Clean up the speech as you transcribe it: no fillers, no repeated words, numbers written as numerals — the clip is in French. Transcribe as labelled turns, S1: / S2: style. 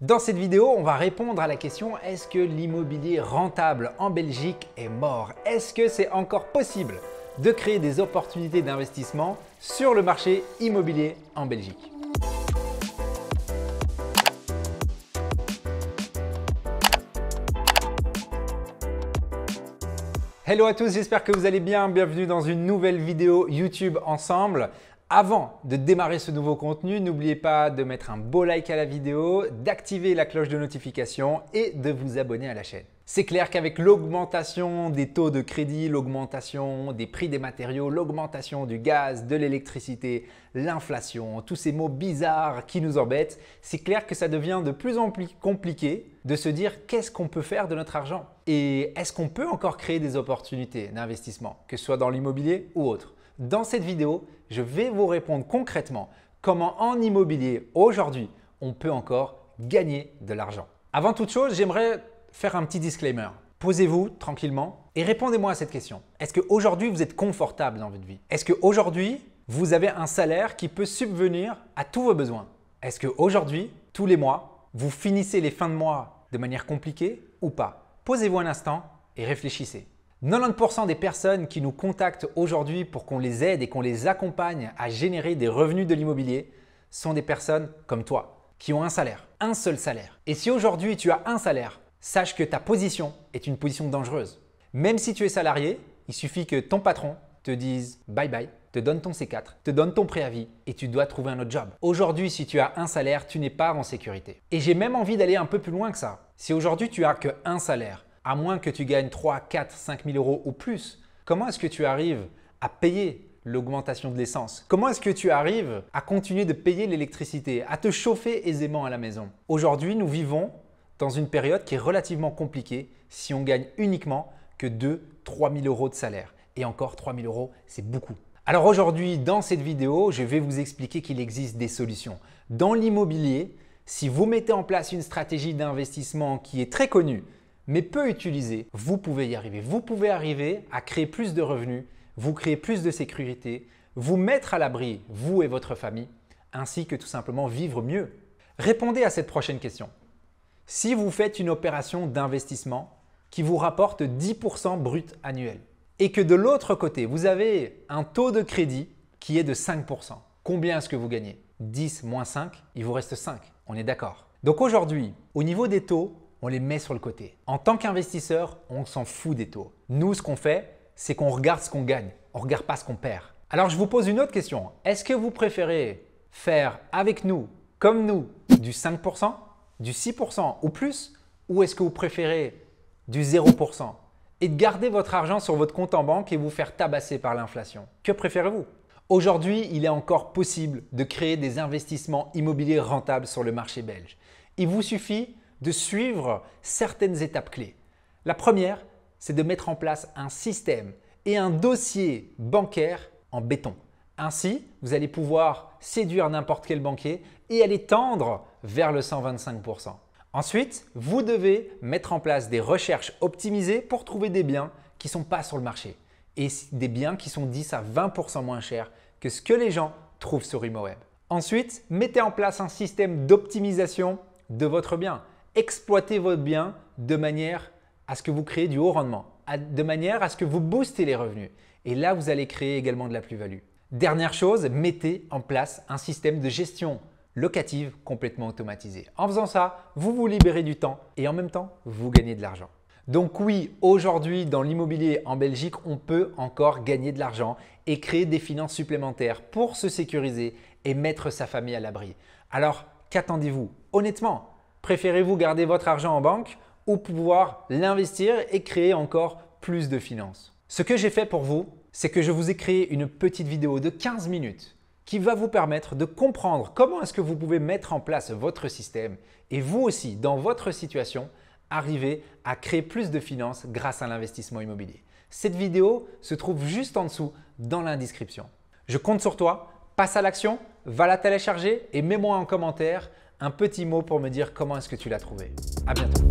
S1: Dans cette vidéo, on va répondre à la question: est-ce que l'immobilier rentable en Belgique est mort? Est-ce que c'est encore possible de créer des opportunités d'investissement sur le marché immobilier en Belgique? Hello à tous, j'espère que vous allez bien. Bienvenue dans une nouvelle vidéo YouTube ensemble. Avant de démarrer ce nouveau contenu, n'oubliez pas de mettre un beau like à la vidéo, d'activer la cloche de notification et de vous abonner à la chaîne. C'est clair qu'avec l'augmentation des taux de crédit, l'augmentation des prix des matériaux, l'augmentation du gaz, de l'électricité, l'inflation, tous ces mots bizarres qui nous embêtent, c'est clair que ça devient de plus en plus compliqué de se dire qu'est-ce qu'on peut faire de notre argent et est-ce qu'on peut encore créer des opportunités d'investissement, que ce soit dans l'immobilier ou autre. Dans cette vidéo, je vais vous répondre concrètement comment en immobilier aujourd'hui on peut encore gagner de l'argent. Avant toute chose, j'aimerais faire un petit disclaimer. Posez-vous tranquillement et répondez-moi à cette question. Est-ce qu'aujourd'hui vous êtes confortable dans votre vie? Est-ce qu'aujourd'hui vous avez un salaire qui peut subvenir à tous vos besoins? Est-ce qu'aujourd'hui, tous les mois, vous finissez les fins de mois de manière compliquée ou pas? Posez-vous un instant et réfléchissez. 90% des personnes qui nous contactent aujourd'hui pour qu'on les aide et qu'on les accompagne à générer des revenus de l'immobilier sont des personnes comme toi qui ont un salaire, un seul salaire. Et si aujourd'hui tu as un salaire, sache que ta position est une position dangereuse. Même si tu es salarié, il suffit que ton patron te dise bye bye, te donne ton C4, te donne ton préavis et tu dois trouver un autre job. Aujourd'hui, si tu as un salaire, tu n'es pas en sécurité. Et j'ai même envie d'aller un peu plus loin que ça. Si aujourd'hui tu as qu'un salaire, à moins que tu gagnes 3, 4, 5 000 euros ou plus, comment est-ce que tu arrives à payer l'augmentation de l'essence? Comment est-ce que tu arrives à continuer de payer l'électricité, à te chauffer aisément à la maison? Aujourd'hui, nous vivons dans une période qui est relativement compliquée si on gagne uniquement que 2 3 000 euros de salaire. Et encore 3 000 euros, c'est beaucoup. Alors aujourd'hui, dans cette vidéo, je vais vous expliquer qu'il existe des solutions. Dans l'immobilier, si vous mettez en place une stratégie d'investissement qui est très connue, mais peu utilisée, vous pouvez y arriver. Vous pouvez arriver à créer plus de revenus, vous créer plus de sécurité, vous mettre à l'abri, vous et votre famille, ainsi que tout simplement vivre mieux. Répondez à cette prochaine question. Si vous faites une opération d'investissement qui vous rapporte 10% brut annuel et que de l'autre côté, vous avez un taux de crédit qui est de 5%, combien est-ce que vous gagnez? 10 moins 5, il vous reste 5. On est d'accord. Donc aujourd'hui, au niveau des taux, on les met sur le côté. En tant qu'investisseur, on s'en fout des taux. Nous, ce qu'on fait, c'est qu'on regarde ce qu'on gagne. On ne regarde pas ce qu'on perd. Alors, je vous pose une autre question. Est-ce que vous préférez faire avec nous, comme nous, du 5%, du 6% ou plus? Ou est-ce que vous préférez du 0% et de garder votre argent sur votre compte en banque et vous faire tabasser par l'inflation? Que préférez-vous? Aujourd'hui, il est encore possible de créer des investissements immobiliers rentables sur le marché belge. Il vous suffit de suivre certaines étapes clés. La première, c'est de mettre en place un système et un dossier bancaire en béton. Ainsi, vous allez pouvoir séduire n'importe quel banquier et aller tendre vers le 125%. Ensuite, vous devez mettre en place des recherches optimisées pour trouver des biens qui ne sont pas sur le marché et des biens qui sont 10 à 20% moins chers que ce que les gens trouvent sur ImmoWeb. Ensuite, mettez en place un système d'optimisation de votre bien. Exploitez votre bien de manière à ce que vous créez du haut rendement, de manière à ce que vous boostez les revenus. Et là, vous allez créer également de la plus-value. Dernière chose, mettez en place un système de gestion locative complètement automatisé. En faisant ça, vous vous libérez du temps et en même temps, vous gagnez de l'argent. Donc oui, aujourd'hui, dans l'immobilier en Belgique, on peut encore gagner de l'argent et créer des finances supplémentaires pour se sécuriser et mettre sa famille à l'abri. Alors, qu'attendez-vous? Honnêtement, préférez-vous garder votre argent en banque ou pouvoir l'investir et créer encore plus de finances? Ce que j'ai fait pour vous, c'est que je vous ai créé une petite vidéo de 15 minutes qui va vous permettre de comprendre comment est-ce que vous pouvez mettre en place votre système et vous aussi, dans votre situation, arriver à créer plus de finances grâce à l'investissement immobilier. Cette vidéo se trouve juste en dessous dans la description. Je compte sur toi, passe à l'action, va la télécharger et mets-moi en commentaire un petit mot pour me dire comment est-ce que tu l'as trouvé. À bientôt.